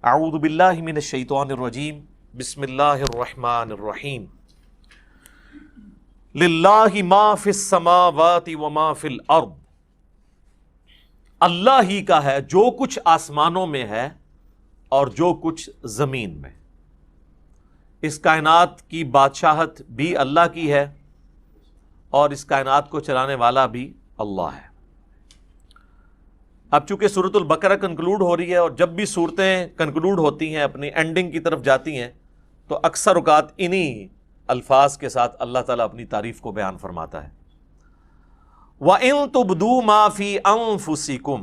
اعوذ باللہ من الشیطان الرجیم بسم اللہ الرحمن الرحیم للہ ما فی السماوات وما فی الارض، اللہ ہی کا ہے جو کچھ آسمانوں میں ہے اور جو کچھ زمین میں۔ اس کائنات کی بادشاہت بھی اللہ کی ہے اور اس کائنات کو چلانے والا بھی اللہ ہے۔ اب چونکہ سورۃ البقرہ کنکلوڈ ہو رہی ہے، اور جب بھی صورتیں کنکلوڈ ہوتی ہیں، اپنی اینڈنگ کی طرف جاتی ہیں، تو اکثر اوقات انہی الفاظ کے ساتھ اللہ تعالیٰ اپنی تعریف کو بیان فرماتا ہے۔ وَإِن تُبْدُوا مَا فِي أَنفُسِكُمْ،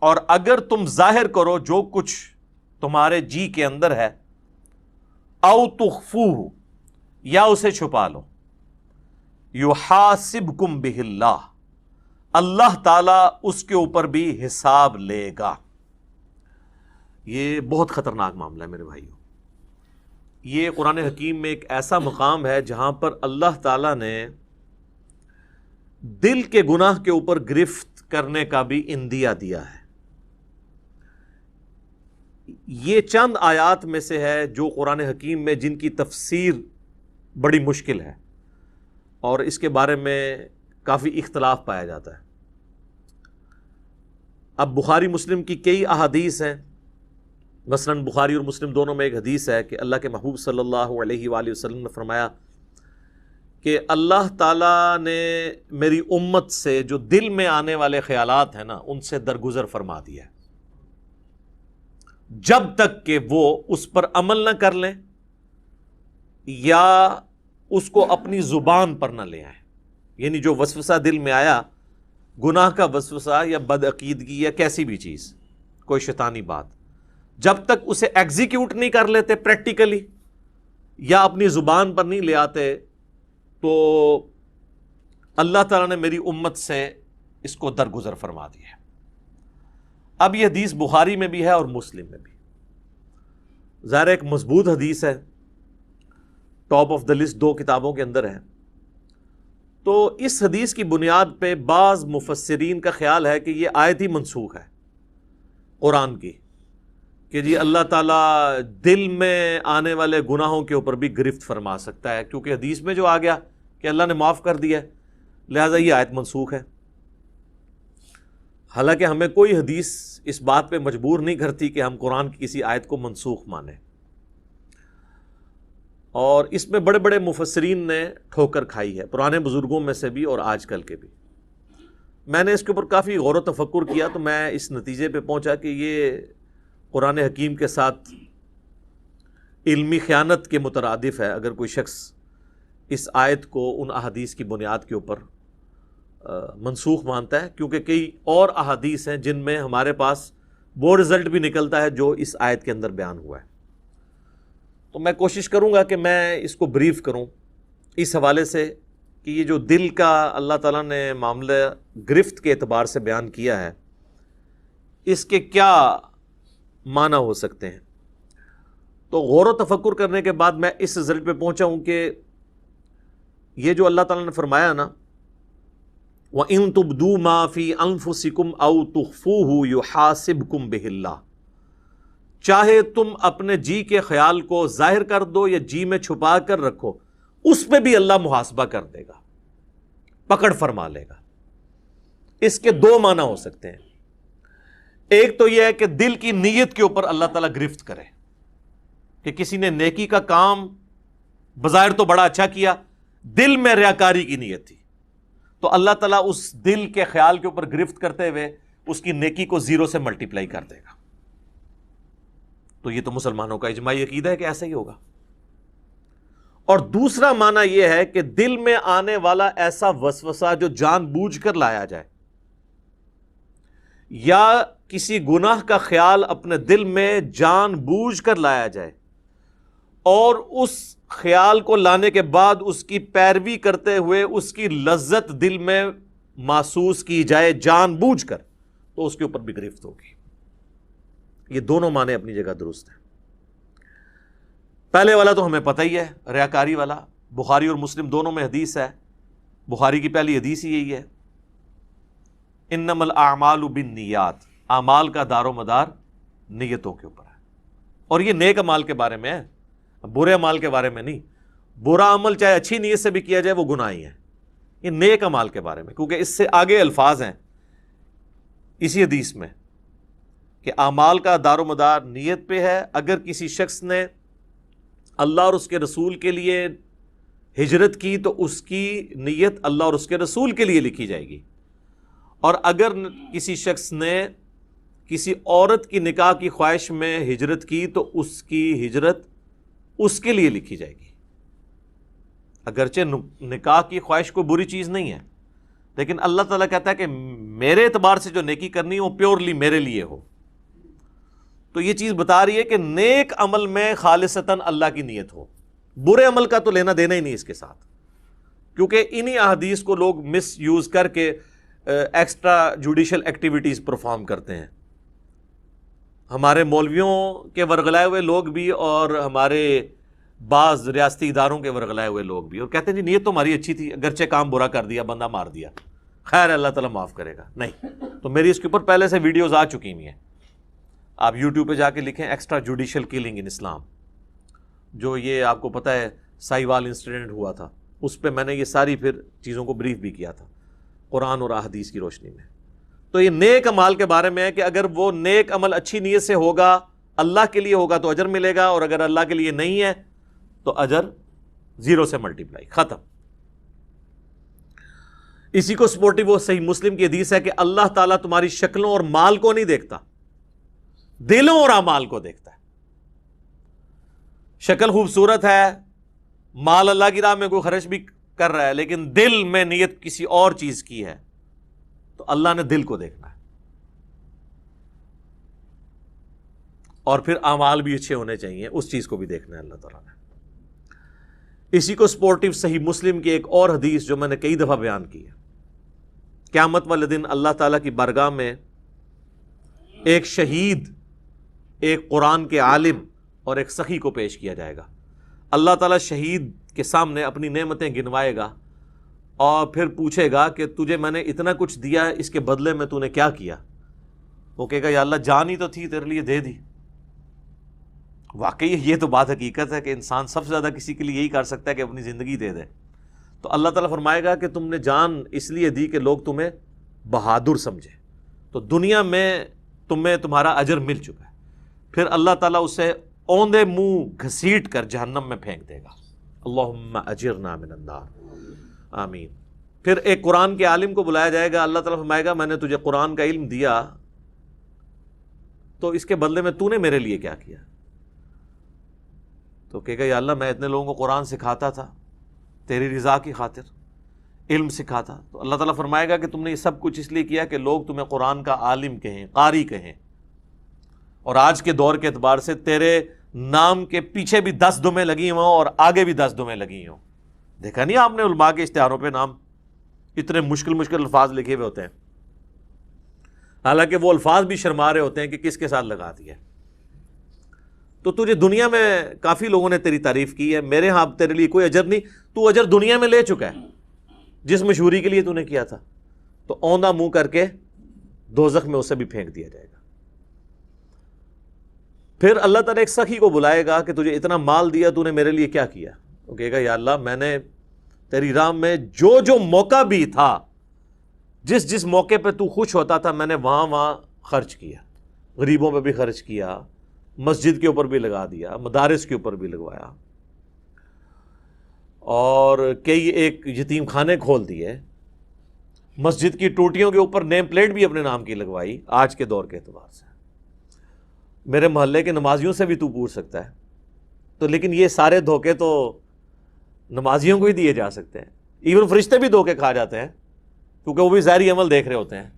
اور اگر تم ظاہر کرو جو کچھ تمہارے جی کے اندر ہے، أَوْ تُخْفُوهُ، یا اسے چھپا لو، يُحَاسِبْكُمْ بِهِ اللَّهُ، اللہ تعالیٰ اس کے اوپر بھی حساب لے گا۔ یہ بہت خطرناک معاملہ ہے میرے بھائیوں۔ یہ قرآن حکیم میں ایک ایسا مقام ہے جہاں پر اللہ تعالیٰ نے دل کے گناہ کے اوپر گرفت کرنے کا بھی اندیہ دیا ہے۔ یہ چند آیات میں سے ہے جو قرآن حکیم میں جن کی تفسیر بڑی مشکل ہے اور اس کے بارے میں کافی اختلاف پایا جاتا ہے۔ اب بخاری مسلم کی کئی احادیث ہیں، مثلا بخاری اور مسلم دونوں میں ایک حدیث ہے کہ اللہ کے محبوب صلی اللہ علیہ وآلہ وسلم نے فرمایا کہ اللہ تعالیٰ نے میری امت سے جو دل میں آنے والے خیالات ہیں نا، ان سے درگزر فرما دیا ہے، جب تک کہ وہ اس پر عمل نہ کر لیں یا اس کو اپنی زبان پر نہ لے آئیں۔ یعنی جو وسوسہ دل میں آیا، گناہ کا وسوسہ یا بدعقیدگی یا کیسی بھی چیز، کوئی شیطانی بات، جب تک اسے ایگزیکیوٹ نہیں کر لیتے پریکٹیکلی یا اپنی زبان پر نہیں لے آتے، تو اللہ تعالیٰ نے میری امت سے اس کو درگزر فرما دیا ہے۔ اب یہ حدیث بخاری میں بھی ہے اور مسلم میں بھی، ظاہر ایک مضبوط حدیث ہے، ٹاپ آف دا لسٹ دو کتابوں کے اندر ہے۔ تو اس حدیث کی بنیاد پہ بعض مفسرین کا خیال ہے کہ یہ آیت ہی منسوخ ہے قرآن کی، کہ جی اللہ تعالیٰ دل میں آنے والے گناہوں کے اوپر بھی گرفت فرما سکتا ہے، کیونکہ حدیث میں جو آ گیا کہ اللہ نے معاف کر دیا ہے، لہٰذا یہ آیت منسوخ ہے۔ حالانکہ ہمیں کوئی حدیث اس بات پہ مجبور نہیں کرتی کہ ہم قرآن کی کسی آیت کو منسوخ مانیں، اور اس میں بڑے بڑے مفسرین نے ٹھوکر کھائی ہے، پرانے بزرگوں میں سے بھی اور آج کل کے بھی۔ میں نے اس کے اوپر کافی غور و تفکر کیا تو میں اس نتیجے پہ پہنچا کہ یہ قرآن حکیم کے ساتھ علمی خیانت کے مترادف ہے اگر کوئی شخص اس آیت کو ان احادیث کی بنیاد کے اوپر منسوخ مانتا ہے، کیونکہ کئی اور احادیث ہیں جن میں ہمارے پاس وہ رزلٹ بھی نکلتا ہے جو اس آیت کے اندر بیان ہوا ہے۔ تو میں کوشش کروں گا کہ میں اس کو بریف کروں اس حوالے سے کہ یہ جو دل کا اللہ تعالیٰ نے معاملہ گرفت کے اعتبار سے بیان کیا ہے، اس کے کیا معنی ہو سکتے ہیں۔ تو غور و تفکر کرنے کے بعد میں اس رزلٹ پہ پہنچا ہوں کہ یہ جو اللہ تعالیٰ نے فرمایا نا، وَإِن تُبْدُوا مَا فِي أَنفُسِكُمْ أَوْ تُخْفُوهُ يُحَاسِبْكُمْ بِهِ اللَّهُ، چاہے تم اپنے جی کے خیال کو ظاہر کر دو یا جی میں چھپا کر رکھو، اس پہ بھی اللہ محاسبہ کر دے گا، پکڑ فرما لے گا۔ اس کے دو معنی ہو سکتے ہیں۔ ایک تو یہ ہے کہ دل کی نیت کے اوپر اللہ تعالیٰ گرفت کرے، کہ کسی نے نیکی کا کام بظاہر تو بڑا اچھا کیا، دل میں ریاکاری کی نیت تھی، تو اللہ تعالیٰ اس دل کے خیال کے اوپر گرفت کرتے ہوئے اس کی نیکی کو زیرو سے ملٹیپلائی کر دے گا۔ تو یہ تو مسلمانوں کا اجماعی عقیدہ ہے کہ ایسا ہی ہوگا۔ اور دوسرا معنی یہ ہے کہ دل میں آنے والا ایسا وسوسہ جو جان بوجھ کر لایا جائے، یا کسی گناہ کا خیال اپنے دل میں جان بوجھ کر لایا جائے، اور اس خیال کو لانے کے بعد اس کی پیروی کرتے ہوئے اس کی لذت دل میں محسوس کی جائے جان بوجھ کر، تو اس کے اوپر بھی گرفت ہوگی۔ یہ دونوں معنی اپنی جگہ درست ہیں۔ پہلے والا تو ہمیں پتہ ہی ہے، ریاکاری والا، بخاری اور مسلم دونوں میں حدیث ہے، بخاری کی پہلی حدیث ہی یہی ہے، انما الاعمال بالنیات، اعمال کا دار و مدار نیتوں کے اوپر ہے۔ اور یہ نیک عمال کے بارے میں ہے، برے عمال کے بارے میں نہیں۔ برا عمل چاہے اچھی نیت سے بھی کیا جائے وہ گناہ ہی ہے، یہ نیک عمال کے بارے میں، کیونکہ اس سے آگے الفاظ ہیں اسی حدیث میں کہ اعمال کا دار و مدار نیت پہ ہے۔ اگر کسی شخص نے اللہ اور اس کے رسول کے لیے ہجرت کی تو اس کی نیت اللہ اور اس کے رسول کے لیے لکھی جائے گی، اور اگر کسی شخص نے کسی عورت کی نکاح کی خواہش میں ہجرت کی تو اس کی ہجرت اس کے لیے لکھی جائے گی۔ اگرچہ نکاح کی خواہش کوئی بری چیز نہیں ہے، لیکن اللہ تعالیٰ کہتا ہے کہ میرے اعتبار سے جو نیکی کرنی ہے وہ پیورلی میرے لیے ہو۔ تو یہ چیز بتا رہی ہے کہ نیک عمل میں خالصتاً اللہ کی نیت ہو، برے عمل کا تو لینا دینا ہی نہیں اس کے ساتھ، کیونکہ انہی احادیث کو لوگ مس یوز کر کے ایکسٹرا جوڈیشل ایکٹیویٹیز پرفارم کرتے ہیں۔ ہمارے مولویوں کے ورغلائے ہوئے لوگ بھی اور ہمارے بعض ریاستی اداروں کے ورغلائے ہوئے لوگ بھی، اور کہتے ہیں جی نیت تو ہماری اچھی تھی، اگرچہ کام برا کر دیا، بندہ مار دیا، خیر اللہ تعالیٰ معاف کرے گا۔ نہیں، تو میری اس کے اوپر پہلے سے ویڈیوز آ چکی ہوئی ہیں، آپ یوٹیوب پہ جا کے لکھیں ایکسٹرا جوڈیشل کلنگ ان اسلام، جو یہ آپ کو پتہ ہے سائیوال انسیڈنٹ ہوا تھا، اس پہ میں نے یہ ساری پھر چیزوں کو بریف بھی کیا تھا قرآن اور احادیث کی روشنی میں۔ تو یہ نیک عمال کے بارے میں ہے کہ اگر وہ نیک عمل اچھی نیت سے ہوگا، اللہ کے لیے ہوگا تو اجر ملے گا، اور اگر اللہ کے لیے نہیں ہے تو اجر 0 سے ملٹیپلائی، ختم۔ اسی کو سپورٹو وہ صحیح مسلم کی حدیث ہے کہ اللہ تعالیٰ تمہاری شکلوں اور مال کو نہیں دیکھتا، دلوں اور اعمال کو دیکھتا ہے۔ شکل خوبصورت ہے، مال اللہ کی راہ میں کوئی خرچ بھی کر رہا ہے، لیکن دل میں نیت کسی اور چیز کی ہے تو اللہ نے دل کو دیکھنا ہے، اور پھر اعمال بھی اچھے ہونے چاہیے، اس چیز کو بھی دیکھنا ہے اللہ تعالیٰ نے۔ اسی کو سپورٹو صحیح مسلم کی ایک اور حدیث جو میں نے کئی دفعہ بیان کی ہے، قیامت والے دن اللہ تعالیٰ کی بارگاہ میں ایک شہید، ایک قرآن کے عالم اور ایک سخی کو پیش کیا جائے گا۔ اللہ تعالیٰ شہید کے سامنے اپنی نعمتیں گنوائے گا اور پھر پوچھے گا کہ تجھے میں نے اتنا کچھ دیا، اس کے بدلے میں تو نے کیا کیا؟ وہ کہے گا یا اللہ جان ہی تو تھی، تیرے لیے دے دی۔ واقعی یہ تو بات حقیقت ہے کہ انسان سب سے زیادہ کسی کے لیے یہی کر سکتا ہے کہ اپنی زندگی دے دے۔ تو اللہ تعالیٰ فرمائے گا کہ تم نے جان اس لیے دی کہ لوگ تمہیں بہادر سمجھے، تو دنیا میں تمہیں تمہارا اجر مل چکا ہے۔ پھر اللہ تعالیٰ اسے اوندے منہ گھسیٹ کر جہنم میں پھینک دے گا۔ اللہم اجرنا من النار، آمین۔ پھر ایک قرآن کے عالم کو بلایا جائے گا، اللہ تعالیٰ فرمائے گا میں نے تجھے قرآن کا علم دیا تو اس کے بدلے میں تو نے میرے لیے کیا کیا؟ تو کہے گا یا اللہ میں اتنے لوگوں کو قرآن سکھاتا تھا تیری رضا کی خاطر، علم سکھاتا۔ تو اللہ تعالیٰ فرمائے گا کہ تم نے یہ سب کچھ اس لیے کیا کہ لوگ تمہیں قرآن کا عالم کہیں، قاری کہیں، اور آج کے دور کے اعتبار سے تیرے نام کے پیچھے بھی 10 دمیں لگی ہوں اور آگے بھی 10 دمیں لگی ہوں۔ دیکھا نہیں آپ نے علماء کے اشتہاروں پہ نام اتنے مشکل الفاظ لکھے ہوئے ہوتے ہیں، حالانکہ وہ الفاظ بھی شرما رہے ہوتے ہیں کہ کس کے ساتھ لگا دیا۔ تو تجھے دنیا میں کافی لوگوں نے تیری تعریف کی ہے، میرے ہاں تیرے لیے کوئی اجر نہیں، تو اجر دنیا میں لے چکا ہے جس مشہوری کے لیے تو نے کیا تھا، تو اوندا منہ کر کے دوزخ میں اسے بھی پھینک دیا جائے گا۔ پھر اللہ تعالیٰ ایک سخی کو بلائے گا کہ تجھے اتنا مال دیا، تو نے میرے لیے کیا کیا؟ وہ کہے گا یا اللہ میں نے تیری راہ میں جو موقع بھی تھا، جس موقع پہ تو خوش ہوتا تھا میں نے وہاں خرچ کیا، غریبوں پہ بھی خرچ کیا، مسجد کے اوپر بھی لگا دیا، مدارس کے اوپر بھی لگوایا، اور کئی ایک یتیم خانے کھول دیے، مسجد کی ٹوٹیوں کے اوپر نیم پلیٹ بھی اپنے نام کی لگوائی۔ آج کے دور کے اعتبار سے میرے محلے کے نمازیوں سے بھی تو پوچھ سکتا ہے، تو لیکن یہ سارے دھوکے تو نمازیوں کو ہی دیے جا سکتے ہیں، ایون فرشتے بھی دھوکے کھا جاتے ہیں کیونکہ وہ بھی ظاہری عمل دیکھ رہے ہوتے ہیں۔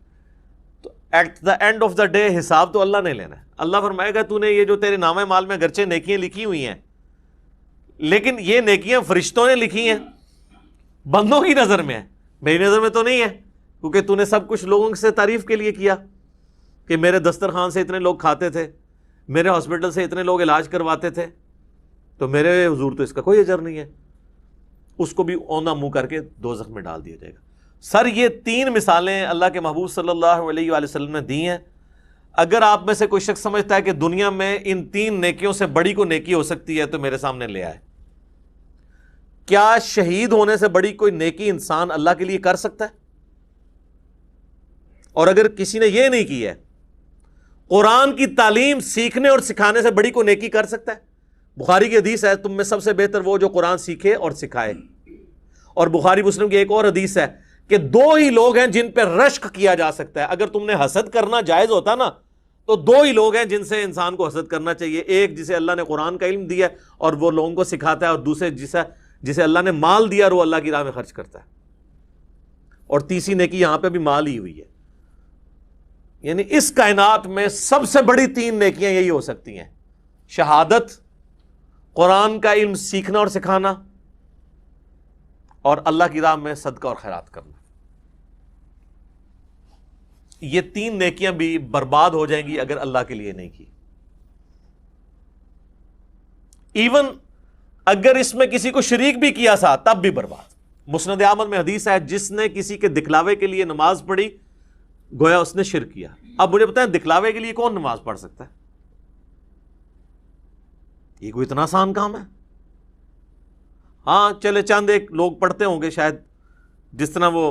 تو at the end of the day حساب تو اللہ نے لینا ہے۔ اللہ فرمائے گا تو نے یہ جو تیرے نامہ مال میں گرچہ نیکیاں لکھی ہوئی ہیں، لیکن یہ نیکیاں فرشتوں نے لکھی ہیں، بندوں کی نظر میں ہے، میری نظر میں تو نہیں ہے، کیونکہ تو نے سب کچھ لوگوں سے تعریف کے لیے کیا کہ میرے دسترخوان سے اتنے لوگ کھاتے تھے، میرے ہاسپٹل سے اتنے لوگ علاج کرواتے تھے، تو میرے حضور تو اس کا کوئی اجر نہیں ہے۔ اس کو بھی اوندا منہ کر کے دوزخ میں ڈال دیا جائے گا۔ سر یہ 3 مثالیں اللہ کے محبوب صلی اللہ علیہ وآلہ وسلم نے دی ہیں۔ اگر آپ میں سے کوئی شخص سمجھتا ہے کہ دنیا میں ان 3 نیکیوں سے بڑی کوئی نیکی ہو سکتی ہے تو میرے سامنے لے آئے. کیا شہید ہونے سے بڑی کوئی نیکی انسان اللہ کے لیے کر سکتا ہے؟ اور اگر کسی نے یہ نہیں کی ہے، قرآن کی تعلیم سیکھنے اور سکھانے سے بڑی کوئی نیکی کر سکتا ہے؟ بخاری کی حدیث ہے، تم میں سب سے بہتر وہ جو قرآن سیکھے اور سکھائے. اور بخاری مسلم کی ایک اور حدیث ہے کہ 2 ہی لوگ ہیں جن پہ رشک کیا جا سکتا ہے. اگر تم نے حسد کرنا جائز ہوتا نا تو 2 ہی لوگ ہیں جن سے انسان کو حسد کرنا چاہیے. ایک جسے اللہ نے قرآن کا علم دیا اور وہ لوگوں کو سکھاتا ہے، اور دوسرے جسے اللہ نے مال دیا اور وہ اللہ کی راہ میں خرچ کرتا ہے. اور تیسری نیکی یہاں پہ بھی مال ہی ہوئی ہے. یعنی اس کائنات میں سب سے بڑی 3 نیکیاں یہی ہو سکتی ہیں: شہادت، قرآن کا علم سیکھنا اور سکھانا، اور اللہ کی راہ میں صدقہ اور خیرات کرنا. یہ 3 نیکیاں بھی برباد ہو جائیں گی اگر اللہ کے لیے نہیں کی. ایون اگر اس میں کسی کو شریک بھی کیا سا تب بھی برباد. مسند احمد میں حدیث ہے، جس نے کسی کے دکھلاوے کے لیے نماز پڑھی گویا اس نے شرک کیا. اب مجھے بتائیں دکھلاوے کے لیے کون نماز پڑھ سکتا ہے؟ یہ کوئی اتنا آسان کام ہے؟ ہاں چلے چند ایک لوگ پڑھتے ہوں گے شاید، جس طرح وہ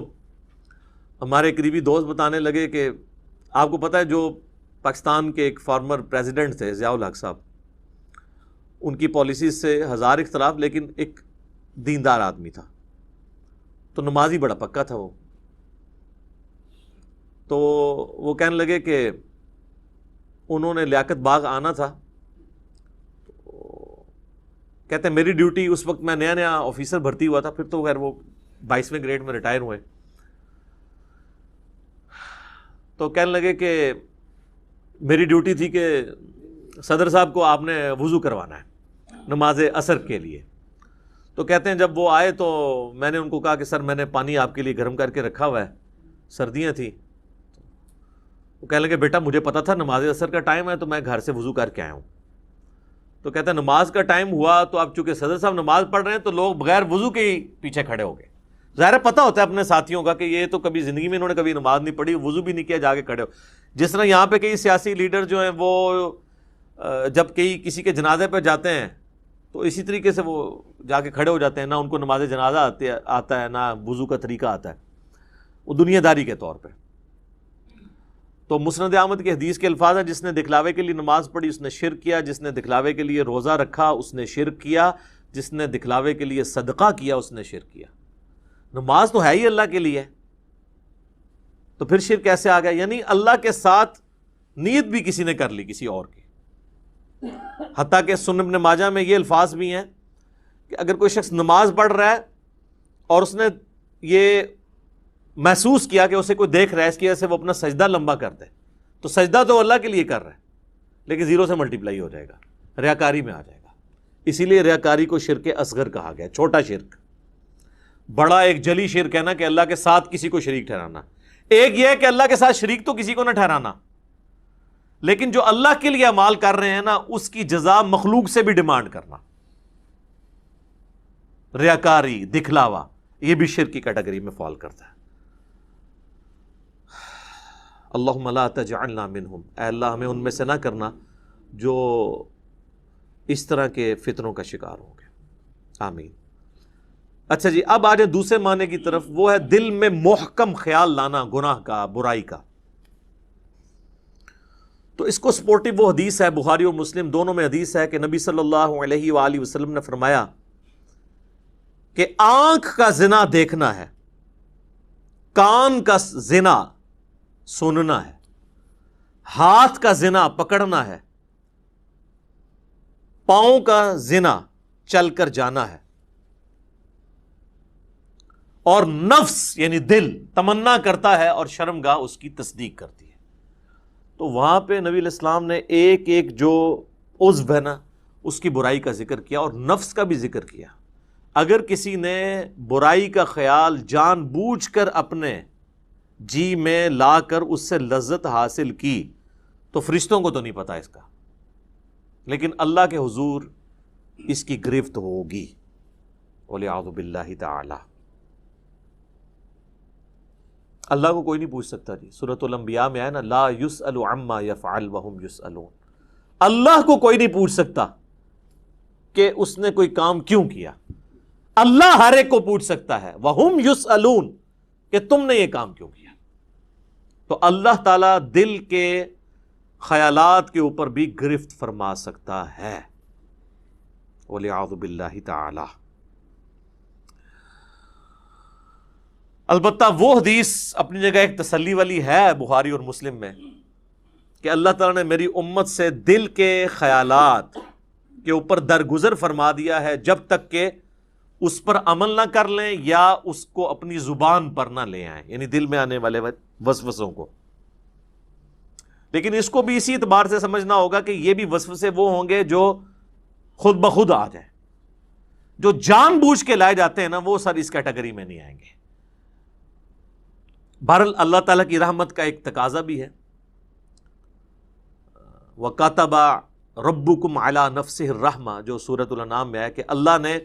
ہمارے قریبی دوست بتانے لگے کہ آپ کو پتہ ہے جو پاکستان کے ایک فارمر پریزیڈنٹ تھے ضیاء الحق صاحب، ان کی پالیسیز سے 1000 اختلاف، لیکن ایک دیندار آدمی تھا، تو نمازی بڑا پکا تھا وہ. تو وہ کہنے لگے کہ انہوں نے لیاقت باغ آنا تھا. کہتے ہیں میری ڈیوٹی اس وقت، میں نیا نیا آفیسر بھرتی ہوا تھا، پھر تو خیر وہ 22ویں گریڈ میں ریٹائر ہوئے. تو کہنے لگے کہ میری ڈیوٹی تھی کہ صدر صاحب کو آپ نے وضو کروانا ہے نماز عصر کے لیے. تو کہتے ہیں جب وہ آئے تو میں نے ان کو کہا کہ سر میں نے پانی آپ کے لیے گرم کر کے رکھا ہوا ہے، سردیاں تھیں. وہ کہنے لگے بیٹا مجھے پتا تھا نماز عصر کا ٹائم ہے تو میں گھر سے وضو کر کے آیا ہوں. تو کہتا ہے نماز کا ٹائم ہوا تو اب چونکہ صدر صاحب نماز پڑھ رہے ہیں تو لوگ بغیر وضو کے ہی پیچھے کھڑے ہو گئے. ظاہر پتہ ہوتا ہے اپنے ساتھیوں کا کہ یہ تو کبھی زندگی میں انہوں نے کبھی نماز نہیں پڑھی، وضو بھی نہیں کیا، جا کے کھڑے ہو. جس طرح یہاں پہ کئی سیاسی لیڈر جو ہیں وہ جب کسی کے جنازے پہ جاتے ہیں تو اسی طریقے سے وہ جا کے کھڑے ہو جاتے ہیں، نہ ان کو نماز جنازہ آتا ہے نہ وضو کا طریقہ آتا ہے، وہ دنیا داری کے طور پہ. تو مسند احمد کی حدیث کے الفاظ ہیں، جس نے دکھلاوے کے لیے نماز پڑھی اس نے شرک کیا، جس نے دکھلاوے کے لیے روزہ رکھا اس نے شرک کیا، جس نے دکھلاوے کے لیے صدقہ کیا اس نے شرک کیا. نماز تو ہے ہی اللہ کے لیے، تو پھر شرک کیسے آ گیا؟ یعنی اللہ کے ساتھ نیت بھی کسی نے کر لی کسی اور کی. حتیٰ کہ سنن ابن ماجہ میں یہ الفاظ بھی ہیں کہ اگر کوئی شخص نماز پڑھ رہا ہے اور اس نے یہ محسوس کیا کہ اسے کوئی دیکھ رہا ہے، اس کی وجہ سے وہ اپنا سجدہ لمبا کر دے، تو سجدہ تو اللہ کے لیے کر رہا ہے لیکن 0 سے ملٹیپلائی ہو جائے گا، ریاکاری میں آ جائے گا. اسی لیے ریاکاری کو شرک اصغر کہا گیا، چھوٹا شرک. بڑا ایک جلی شرک ہے نا کہ اللہ کے ساتھ کسی کو شریک ٹھہرانا. ایک یہ ہے کہ اللہ کے ساتھ شریک تو کسی کو نہ ٹھہرانا، لیکن جو اللہ کے لیے اعمال کر رہے ہیں نا اس کی جزا مخلوق سے بھی ڈیمانڈ کرنا، ریاکاری، دکھلاوا، یہ بھی شرک کی کیٹیگری میں فال کرتا ہے. اللہم لا تجعلنا منہم، اے اللہ ہمیں ان میں سے نہ کرنا جو اس طرح کے فتنوں کا شکار ہوں گے، آمین. اچھا جی، اب آ جائیں دوسرے معنی کی طرف، وہ ہے دل میں محکم خیال لانا گناہ کا، برائی کا. تو اس کو سپورٹیو وہ حدیث ہے، بخاری اور مسلم دونوں میں حدیث ہے کہ نبی صلی اللہ علیہ وآلہ وسلم نے فرمایا کہ آنکھ کا زنا دیکھنا ہے، کان کا زنا سننا ہے، ہاتھ کا زنا پکڑنا ہے، پاؤں کا زنا چل کر جانا ہے، اور نفس یعنی دل تمنا کرتا ہے اور شرمگاہ اس کی تصدیق کرتی ہے. تو وہاں پہ نبی علیہ السلام نے ایک ایک جو عضو ہے نا اس کی برائی کا ذکر کیا اور نفس کا بھی ذکر کیا. اگر کسی نے برائی کا خیال جان بوجھ کر اپنے جی میں لا کر اس سے لذت حاصل کی تو فرشتوں کو تو نہیں پتا اس کا، لیکن اللہ کے حضور اس کی گرفت ہوگی، وَلِعَوْذُ بِاللَّهِ تَعَالَى. اللہ کو کوئی نہیں پوچھ سکتا جی، سورۃ الانبیاء میں ہے نا، لا یسأل عما یفعل وہم یسألون، اللہ کو کوئی نہیں پوچھ سکتا کہ اس نے کوئی کام کیوں کیا، اللہ ہر ایک کو پوچھ سکتا ہے، وہم یسألون، کہ تم نے یہ کام کیوں کیا۔ تو اللہ تعالیٰ دل کے خیالات کے اوپر بھی گرفت فرما سکتا ہے، وَلِعَوْذُ بِاللَّهِ تعالی۔ البتہ وہ حدیث اپنی جگہ ایک تسلی والی ہے بخاری اور مسلم میں، کہ اللہ تعالیٰ نے میری امت سے دل کے خیالات کے اوپر درگزر فرما دیا ہے جب تک کہ اس پر عمل نہ کر لیں یا اس کو اپنی زبان پر نہ لے آئیں، یعنی دل میں آنے والے وسوسوں کو۔ لیکن اس کو بھی اسی اعتبار سے سمجھنا ہوگا کہ یہ بھی وسوسے وہ ہوں گے جو خود بخود آ جائیں، جو جان بوجھ کے لائے جاتے ہیں نا، وہ سر اس کیٹیگری میں نہیں آئیں گے۔ بہرحال اللہ تعالیٰ کی رحمت کا ایک تقاضا بھی ہے، وَكَتَبَ رَبُّكُمْ عَلَى نَفْسِهِ الرَّحْمَةِ، جو سورۃ الانعام میں ہے کہ اللہ نے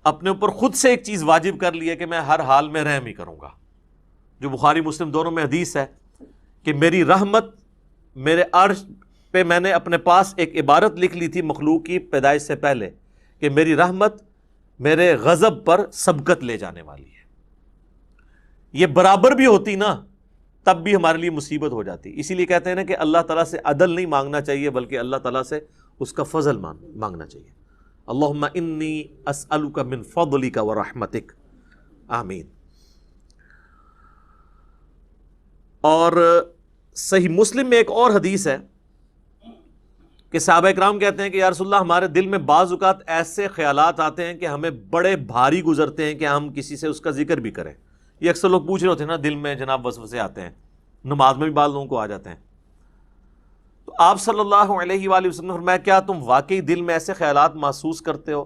اپنے اوپر خود سے ایک چیز واجب کر لی ہے کہ میں ہر حال میں رحم ہی کروں گا، جو بخاری مسلم دونوں میں حدیث ہے کہ میری رحمت میرے عرش پہ، میں نے اپنے پاس ایک عبارت لکھ لی تھی مخلوق کی پیدائش سے پہلے کہ میری رحمت میرے غضب پر سبقت لے جانے والی ہے۔ یہ برابر بھی ہوتی نا تب بھی ہمارے لیے مصیبت ہو جاتی، اسی لیے کہتے ہیں نا کہ اللہ تعالیٰ سے عدل نہیں مانگنا چاہیے بلکہ اللہ تعالیٰ سے اس کا فضل مانگنا چاہیے۔ اللہم انی اسألک من فضلک ورحمتک، آمین۔ اور صحیح مسلم میں ایک اور حدیث ہے کہ صحابہ اکرام کہتے ہیں کہ یا رسول اللہ، ہمارے دل میں بعض اوقات ایسے خیالات آتے ہیں کہ ہمیں بڑے بھاری گزرتے ہیں کہ ہم کسی سے اس کا ذکر بھی کریں۔ یہ اکثر لوگ پوچھ رہے ہوتے ہیں نا، دل میں جناب وسوسے آتے ہیں، نماز میں بھی بعض لوگوں کو آ جاتے ہیں۔ تو آپ صلی اللہ علیہ وآلہ وسلم نے فرمایا کیا تم واقعی دل میں ایسے خیالات محسوس کرتے ہو؟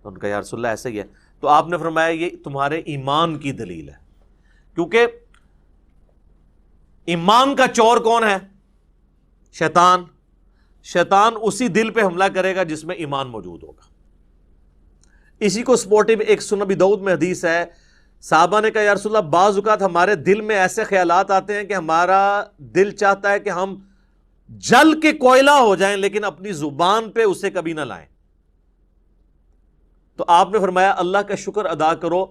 تو ان کا یا رسول اللہ ایسا ہی ہے۔ تو آپ نے فرمایا یہ تمہارے ایمان کی دلیل ہے، کیونکہ ایمان کا چور کون ہے؟ شیطان۔ شیطان اسی دل پہ حملہ کرے گا جس میں ایمان موجود ہوگا۔ اسی کو سپورٹو ایک سنن ابی داؤد میں حدیث ہے، صحابہ نے کہا یا رسول اللہ، بعض اوقات ہمارے دل میں ایسے خیالات آتے ہیں کہ ہمارا دل چاہتا ہے کہ ہم جل کے کوئلہ ہو جائیں لیکن اپنی زبان پہ اسے کبھی نہ لائیں۔ تو آپ نے فرمایا اللہ کا شکر ادا کرو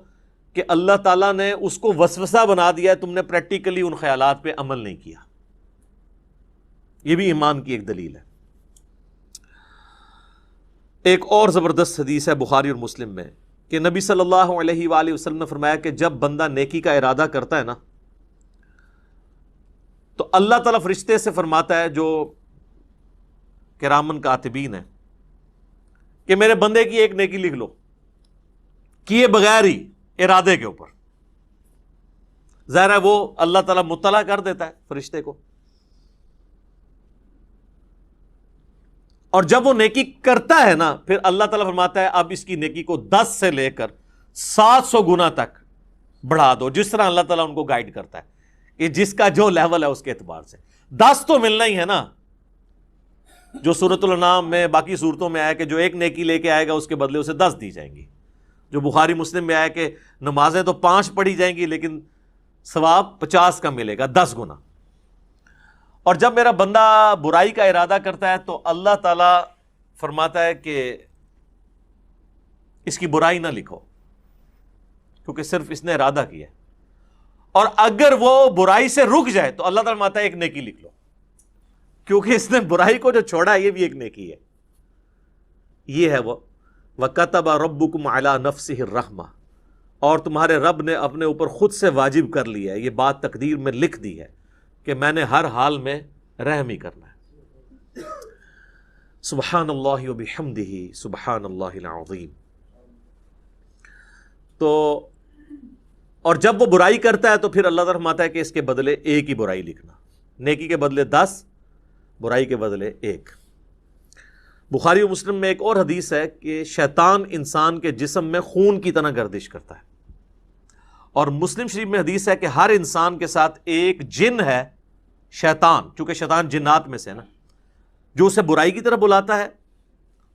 کہ اللہ تعالیٰ نے اس کو وسوسہ بنا دیا ہے، تم نے پریکٹیکلی ان خیالات پہ عمل نہیں کیا۔ یہ بھی ایمان کی ایک دلیل ہے۔ ایک اور زبردست حدیث ہے بخاری اور مسلم میں کہ نبی صلی اللہ علیہ وآلہ وسلم نے فرمایا کہ جب بندہ نیکی کا ارادہ کرتا ہے نا، تو اللہ تعالیٰ فرشتے سے فرماتا ہے جو کرامن کاتبین ہیں کہ میرے بندے کی ایک نیکی لکھ لو، کیے بغیر ہی ارادے کے اوپر۔ ظاہر ہے وہ اللہ تعالیٰ مطلع کر دیتا ہے فرشتے کو، اور جب وہ نیکی کرتا ہے نا پھر اللہ تعالیٰ فرماتا ہے اب اس کی نیکی کو 10 سے لے کر 700 گنا تک بڑھا دو، جس طرح اللہ تعالیٰ ان کو گائیڈ کرتا ہے کہ جس کا جو لیول ہے اس کے اعتبار سے 10 تو ملنا ہی ہے نا، جو سورۃ الانعام میں باقی صورتوں میں آیا کہ جو ایک نیکی لے کے آئے گا اس کے بدلے اسے 10 دی جائیں گی، جو بخاری مسلم میں آیا کہ نمازیں تو 5 پڑھی جائیں گی لیکن ثواب 50 کا ملے گا، 10 گنا۔ اور جب میرا بندہ برائی کا ارادہ کرتا ہے تو اللہ تعالیٰ فرماتا ہے کہ اس کی برائی نہ لکھو کیونکہ صرف اس نے ارادہ کیا ہے، اور اگر وہ برائی سے رک جائے تو اللہ تعالیٰ فرماتا ہے ایک نیکی لکھ لو کیونکہ اس نے برائی کو جو چھوڑا ہے یہ بھی ایک نیکی ہے۔ یہ ہے وہ وَكَتَبَ رَبُّكُمْ عَلَى نَفْسِهِ الرَّحْمَةِ، اور تمہارے رب نے اپنے اوپر خود سے واجب کر لیا ہے، یہ بات تقدیر میں لکھ دی ہے کہ میں نے ہر حال میں رحم ہی کرنا ہے۔ سبحان اللہ وبحمدہ سبحان اللہ العظیم۔ تو اور جب وہ برائی کرتا ہے تو پھر اللہ تعالیٰ فرماتا ہے کہ اس کے بدلے ایک ہی برائی لکھنا، نیکی کے بدلے 10، برائی کے بدلے 1۔ بخاری و مسلم میں ایک اور حدیث ہے کہ شیطان انسان کے جسم میں خون کی طرح گردش کرتا ہے، اور مسلم شریف میں حدیث ہے کہ ہر انسان کے ساتھ ایک جن ہے شیطان، چونکہ شیطان جنات میں سے ہے نا، جو اسے برائی کی طرف بلاتا ہے،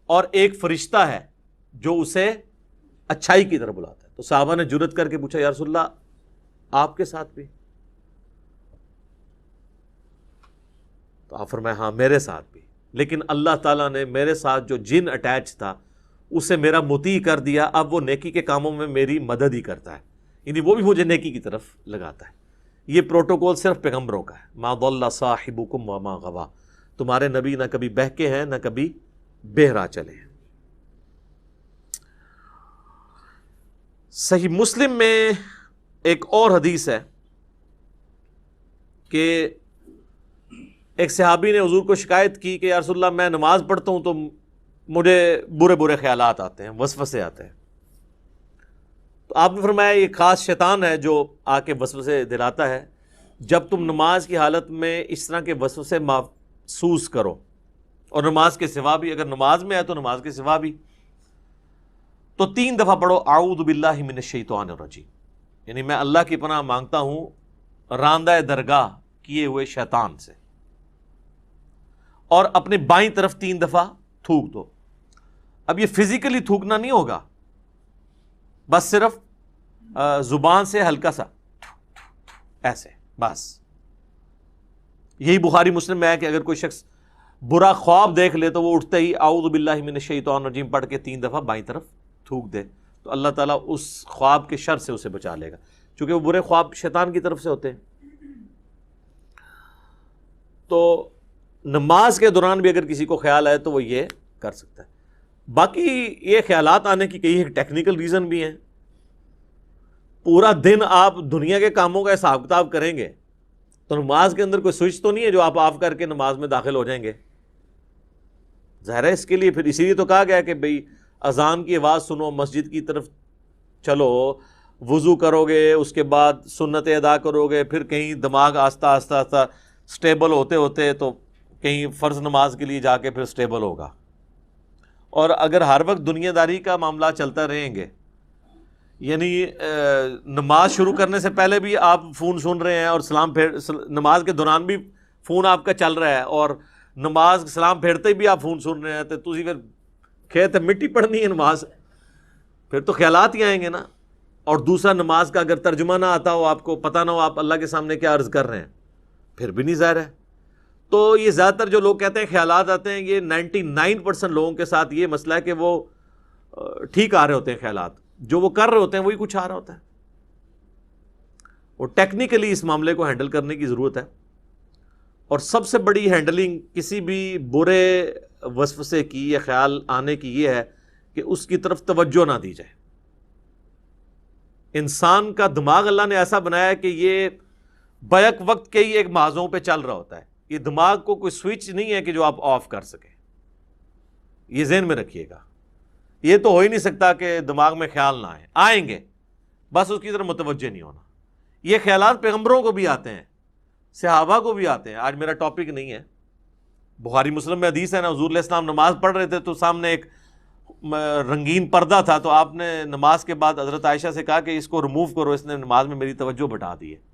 اور ایک فرشتہ ہے جو اسے اچھائی کی طرف بلاتا ہے۔ تو صحابہ نے جرأت کر کے پوچھا یا رسول اللہ آپ کے ساتھ بھی؟ تو آپ فرمائے ہاں میرے ساتھ بھی، لیکن اللہ تعالیٰ نے میرے ساتھ جو جن اٹیچ تھا اسے میرا مطیع کر دیا، اب وہ نیکی کے کاموں میں میری مدد ہی کرتا ہے، یعنی وہ بھی مجھے نیکی کی طرف لگاتا ہے۔ یہ پروٹوکول صرف پیغمبروں کا ہے، ما ضل صاحبکم وما غوا، تمہارے نبی نہ کبھی بہکے ہیں نہ کبھی بہرا چلے ہیں۔ صحیح مسلم میں ایک اور حدیث ہے کہ ایک صحابی نے حضور کو شکایت کی کہ یا رسول اللہ میں نماز پڑھتا ہوں تو مجھے برے برے خیالات آتے ہیں، وسوسے آتے ہیں۔ تو آپ نے فرمایا یہ خاص شیطان ہے جو آ کے وسوسے دلاتا ہے، جب تم نماز کی حالت میں اس طرح کے وسوسے محسوس کرو، اور نماز کے سوا بھی، اگر نماز میں ہے تو نماز کے سوا بھی، تو 3 دفعہ پڑھو اعوذ باللہ من الشیطان الرجیم، یعنی میں اللہ کی پناہ مانگتا ہوں راندہ درگاہ کیے ہوئے شیطان سے، اور اپنے بائیں طرف 3 دفعہ تھوک دو۔ اب یہ فزیکلی تھوکنا نہیں ہوگا، بس صرف زبان سے ہلکا سا ایسے، بس۔ یہی بخاری مسلم میں ہے کہ اگر کوئی شخص برا خواب دیکھ لے تو وہ اٹھتے ہی اعوذ باللہ من الشیطان الرجیم پڑھ کے 3 دفعہ بائیں طرف تھوک دے، تو اللہ تعالیٰ اس خواب کے شر سے اسے بچا لے گا، چونکہ وہ برے خواب شیطان کی طرف سے ہوتے ہیں۔ تو نماز کے دوران بھی اگر کسی کو خیال آئے تو وہ یہ کر سکتا ہے۔ باقی یہ خیالات آنے کی کئی ایک ٹیکنیکل ریزن بھی ہیں۔ پورا دن آپ دنیا کے کاموں کا حساب کتاب کریں گے تو نماز کے اندر کوئی سوئچ تو نہیں ہے جو آپ آف کر کے نماز میں داخل ہو جائیں گے، ظاہر ہے۔ اس کے لیے پھر اسی لیے تو کہا گیا کہ بھئی اذان کی آواز سنو، مسجد کی طرف چلو، وضو کرو گے، اس کے بعد سنتیں ادا کرو گے، پھر کہیں دماغ آہستہ آہستہ آہستہ سٹیبل ہوتے ہوتے تو کہیں فرض نماز کے لیے جا کے پھر سٹیبل ہوگا۔ اور اگر ہر وقت دنیا داری کا معاملہ چلتا رہیں گے، یعنی نماز شروع کرنے سے پہلے بھی آپ فون سن رہے ہیں، اور نماز کے دوران بھی فون آپ کا چل رہا ہے، اور نماز سلام پھیرتے بھی آپ فون سن رہے ہیں، تو تسی پھر کھیت مٹی پڑھنی ہے نماز، پھر تو خیالات ہی آئیں گے نا۔ اور دوسرا، نماز کا اگر ترجمہ نہ آتا ہو، آپ کو پتہ نہ ہو آپ اللہ کے سامنے کیا عرض کر رہے ہیں، پھر بھی نہیں ظاہر ہے۔ تو یہ زیادہ تر جو لوگ کہتے ہیں خیالات آتے ہیں، یہ 99% لوگوں کے ساتھ یہ مسئلہ ہے کہ وہ ٹھیک آ رہے ہوتے ہیں خیالات، جو وہ کر رہے ہوتے ہیں وہی کچھ آ رہا ہوتا ہے۔ اور ٹیکنیکلی اس معاملے کو ہینڈل کرنے کی ضرورت ہے، اور سب سے بڑی ہینڈلنگ کسی بھی برے وسوسے کی یا خیال آنے کی یہ ہے کہ اس کی طرف توجہ نہ دی جائے۔ انسان کا دماغ اللہ نے ایسا بنایا ہے کہ یہ بیک وقت کئی ایک محاذوں پہ چل رہا ہوتا ہے، یہ دماغ کو کوئی سوئچ نہیں ہے کہ جو آپ آف کر سکیں، یہ ذہن میں رکھیے گا۔ یہ تو ہو ہی نہیں سکتا کہ دماغ میں خیال نہ آئیں گے، بس اس کی طرف متوجہ نہیں ہونا۔ یہ خیالات پیغمبروں کو بھی آتے ہیں، صحابہ کو بھی آتے ہیں۔ آج میرا ٹاپک نہیں ہے، بخاری مسلم میں حدیث ہے نا، حضور علیہ السلام نماز پڑھ رہے تھے تو سامنے ایک رنگین پردہ تھا، تو آپ نے نماز کے بعد حضرت عائشہ سے کہا کہ اس کو ریموو کرو، اس نے نماز میں میری توجہ بٹا دی ہے۔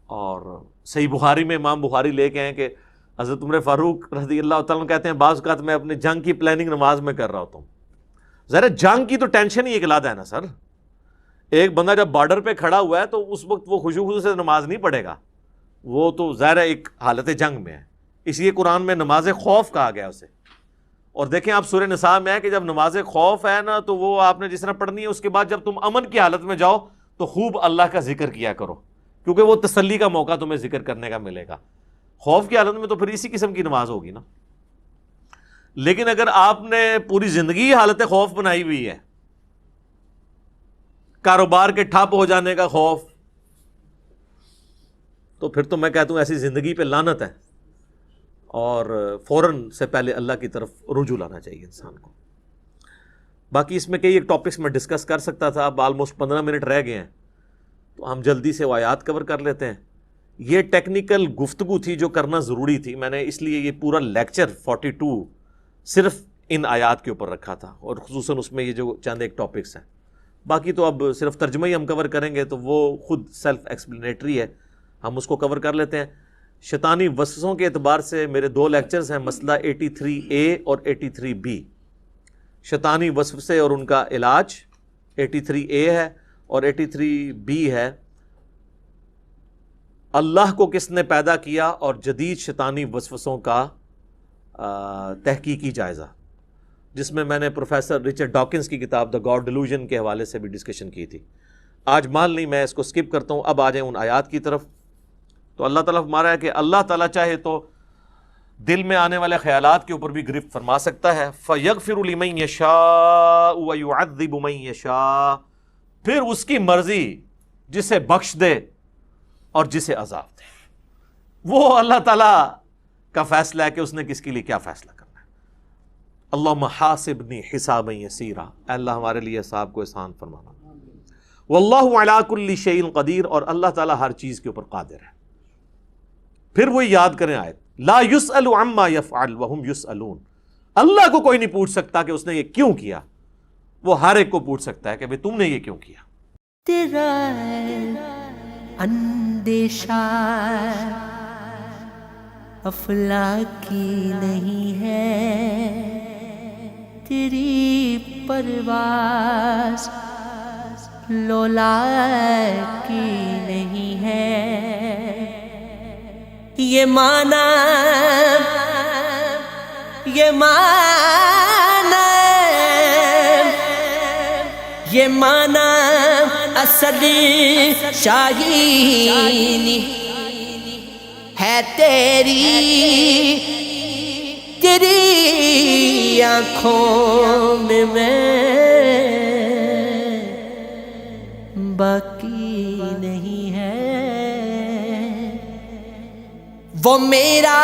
اور صحیح بخاری میں امام بخاری لے کے ہیں کہ حضرت عمر فاروق رضی اللہ تعالیٰ کہتے ہیں بعض اوقات میں اپنے جنگ کی پلاننگ نماز میں کر رہا ہوتا ہوں۔ ذرا جنگ کی تو ٹینشن ہی ایک علیحدہ ہے نا سر۔ ایک بندہ جب بارڈر پہ کھڑا ہوا ہے تو اس وقت وہ خوشو سے نماز نہیں پڑھے گا، وہ تو ظاہر ہے ایک حالت جنگ میں ہے، اس لیے قرآن میں نماز خوف کہا گیا اسے۔ اور دیکھیں آپ سورہ نساء میں ہے کہ جب نماز خوف ہے نا تو وہ آپ نے جس طرح پڑھنی ہے، اس کے بعد جب تم امن کی حالت میں جاؤ تو خوب اللہ کا ذکر کیا کرو، کیونکہ وہ تسلی کا موقع تمہیں ذکر کرنے کا ملے گا۔ خوف کی حالت میں تو پھر اسی قسم کی نماز ہوگی نا۔ لیکن اگر آپ نے پوری زندگی حالت خوف بنائی ہوئی ہے، کاروبار کے ٹھپ ہو جانے کا خوف، تو پھر تو میں کہتا ہوں ایسی زندگی پہ لعنت ہے، اور فوراً سے پہلے اللہ کی طرف رجوع لانا چاہیے انسان کو۔ باقی اس میں کئی ایک ٹاپکس میں ڈسکس کر سکتا تھا، اب آلموسٹ 15 منٹ رہ گئے ہیں تو ہم جلدی سے وہ آیات کور کر لیتے ہیں۔ یہ ٹیکنیکل گفتگو تھی جو کرنا ضروری تھی، میں نے اس لیے یہ پورا لیکچر 42 صرف ان آیات کے اوپر رکھا تھا، اور خصوصاً اس میں یہ جو چند ایک ٹاپکس ہیں۔ باقی تو اب صرف ترجمہ ہی ہم کور کریں گے تو وہ خود سیلف ایکسپلینیٹری ہے، ہم اس کو کور کر لیتے ہیں۔ شیطانی وسوسوں کے اعتبار سے میرے 2 لیکچرز ہیں، مسئلہ 83A اور 83B، شیطانی وسوسے اور ان کا علاج 83A ہے، اور 83B ہے اللہ کو کس نے پیدا کیا اور جدید شیطانی وسوسوں کا تحقیقی جائزہ، جس میں نے پروفیسر رچرڈ ڈاکنز کی کتاب دا گاڈ ڈیلوژن کے حوالے سے بھی ڈسکشن کی تھی۔ آج مال نہیں، میں اس کو سکپ کرتا ہوں، اب آ جائیں ان آیات کی طرف۔ تو اللہ تعالیٰ فرما ہے کہ اللہ تعالیٰ چاہے تو دل میں آنے والے خیالات کے اوپر بھی گرفت فرما سکتا ہے۔ فَيَغْفِرُ لِمَن يَشَاءُ وَيُعَذِّبُ مَن يَشَاءُ، پھر اس کی مرضی جسے بخش دے اور جسے عذاب دے۔ وہ اللہ تعالیٰ کا فیصلہ ہے کہ اس نے کس کے لیے کیا فیصلہ کرنا ہے۔ اللہم حاسبنی حسابا یسیرا، اے اللہ ہمارے لیے حساب کو آسان فرمانا۔ واللہ علی کل شیء قدیر، اور اللہ تعالیٰ ہر چیز کے اوپر قادر ہے۔ پھر وہ یاد کریں آیت، لا یسأل عما یفعل وہم یسألون، اللہ کو کوئی نہیں پوچھ سکتا کہ اس نے یہ کیوں کیا، وہ ہر ایک کو پوچھ سکتا ہے کہ تم نے یہ کیوں کیا۔ تیرا اندیشہ افلاکی نہیں ہے، تیری پرواز لولا کی نہیں ہے۔ یہ مانا اصلی شاہینی ہے تیری آنکھوں میں باقی نہیں ہے۔ وہ میرا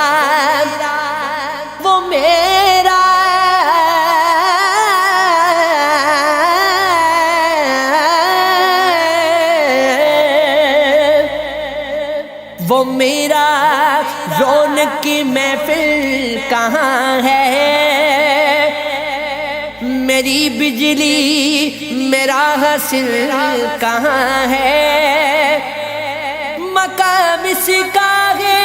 رونق کی محفل کہاں ہے، میری بجلی میرا حاصل کہاں ہے، مقام اس کا ہے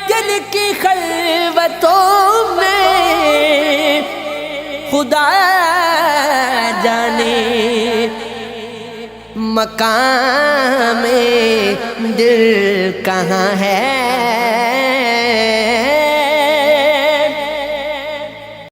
دل کی خلوتوں میں، خدا جانے مقام دل کہاں ہے۔